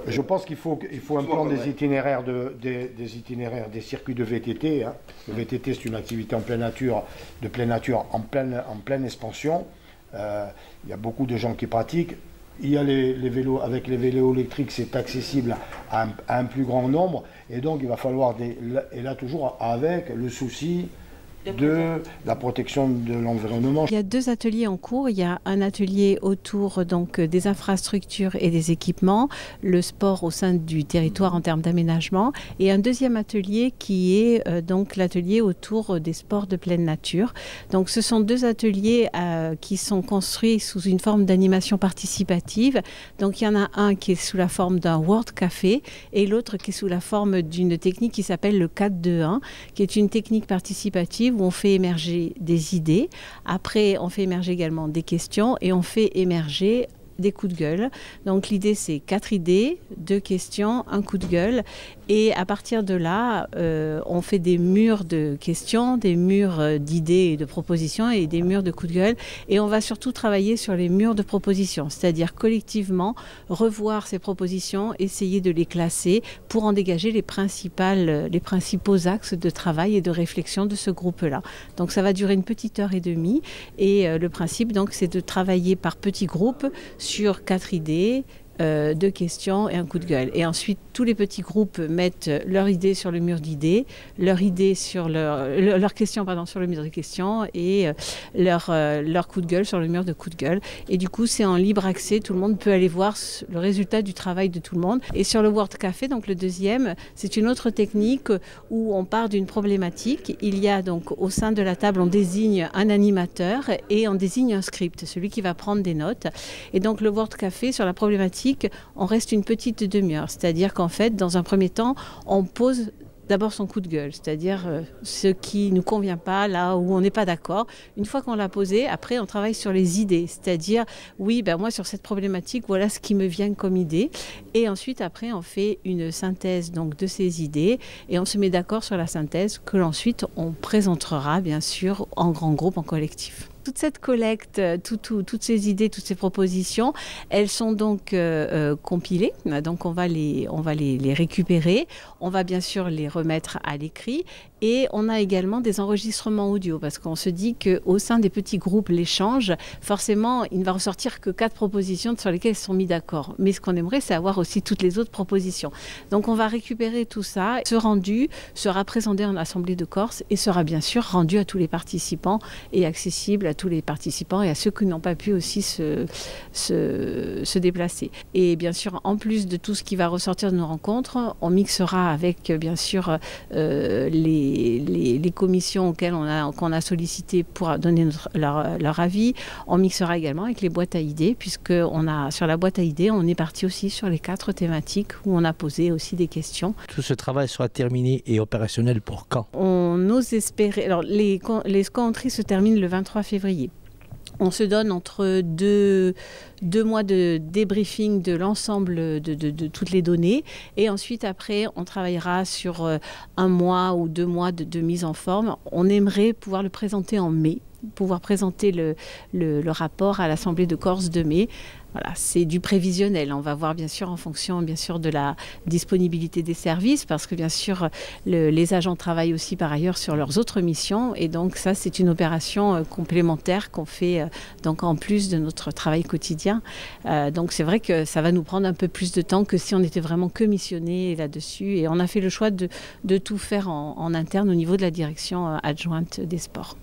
Je pense qu'il faut un plan des itinéraires, des circuits de VTT. Hein. Le VTT, c'est une activité en pleine nature, en pleine expansion. Il y a beaucoup de gens qui pratiquent. Il y a les vélos, avec les vélos électriques, c'est accessible à un plus grand nombre. Et donc, il va falloir, et là toujours avec le souci de la protection de l'environnement. Il y a 2 ateliers en cours. Il y a un atelier autour donc des infrastructures et des équipements, le sport au sein du territoire en termes d'aménagement, et un deuxième atelier qui est donc l'atelier autour des sports de pleine nature. Donc ce sont 2 ateliers qui sont construits sous une forme d'animation participative. Donc il y en a un qui est sous la forme d'un World Café et l'autre qui est sous la forme d'une technique qui s'appelle le 4-2-1, qui est une technique participative où on fait émerger des idées. Après, on fait émerger également des questions et on fait émerger des coups de gueule. Donc l'idée, c'est 4 idées, 2 questions, un coup de gueule. Et à partir de là, on fait des murs de questions, des murs d'idées et de propositions et des murs de coups de gueule. Et on va surtout travailler sur les murs de propositions, c'est-à-dire collectivement revoir ces propositions, essayer de les classer pour en dégager les principaux axes de travail et de réflexion de ce groupe-là. Donc ça va durer une petite heure et demie. Et le principe, donc, c'est de travailler par petits groupes sur 4 idées, 2 questions et un coup de gueule. Et ensuite, tous les petits groupes mettent leurs idées sur le mur d'idées, leurs idées sur leurs questions sur le mur de questions et leur coup de gueule sur le mur de coup de gueule. Et du coup, c'est en libre accès. Tout le monde peut aller voir le résultat du travail de tout le monde. Et sur le World Café, donc le deuxième, c'est une autre technique où on part d'une problématique. Il y a donc au sein de la table, on désigne un animateur et on désigne un script, celui qui va prendre des notes. Et donc le World Café, sur la problématique, on reste une petite demi-heure. C'est-à-dire qu'en fait, dans un premier temps, on pose d'abord son coup de gueule, c'est-à-dire ce qui ne nous convient pas, là où on n'est pas d'accord. Une fois qu'on l'a posé, après, on travaille sur les idées, c'est-à-dire, oui, ben moi, sur cette problématique, voilà ce qui me vient comme idée. Et ensuite, après, on fait une synthèse donc, de ces idées et on se met d'accord sur la synthèse que l'ensuite, on présentera, bien sûr, en grand groupe, en collectif. Toute cette collecte, toutes ces idées, toutes ces propositions, elles sont donc compilées. Donc on va les récupérer. On va bien sûr les remettre à l'écrit. Et on a également des enregistrements audio parce qu'on se dit qu'au sein des petits groupes, l'échange, forcément, il ne va ressortir que 4 propositions sur lesquelles ils sont mis d'accord. Mais ce qu'on aimerait, c'est avoir aussi toutes les autres propositions. Donc on va récupérer tout ça. Ce rendu sera présenté en Assemblée de Corse et sera bien sûr rendu à tous les participants et accessible à tous les participants et à ceux qui n'ont pas pu aussi se déplacer. Et bien sûr, en plus de tout ce qui va ressortir de nos rencontres, on mixera avec bien sûr les commissions qu'on a sollicitées pour donner leur avis. On mixera également avec les boîtes à idées, puisque sur la boîte à idées, on est parti aussi sur les 4 thématiques où on a posé aussi des questions. Tout ce travail sera terminé et opérationnel pour quand? On ose espérer. Alors, les scontries se terminent le 23 février. On se donne entre deux mois de débriefing de l'ensemble de toutes les données. Et ensuite, après, on travaillera sur 1 mois ou 2 mois de mise en forme. On aimerait pouvoir le présenter en mai, pouvoir présenter le rapport à l'Assemblée de Corse de mai. Voilà, c'est du prévisionnel. On va voir bien sûr en fonction bien sûr de la disponibilité des services parce que bien sûr les agents travaillent aussi par ailleurs sur leurs autres missions et donc ça c'est une opération complémentaire qu'on fait donc en plus de notre travail quotidien. Donc c'est vrai que ça va nous prendre un peu plus de temps que si on était vraiment que missionné là-dessus et on a fait le choix de tout faire en interne au niveau de la direction adjointe des sports.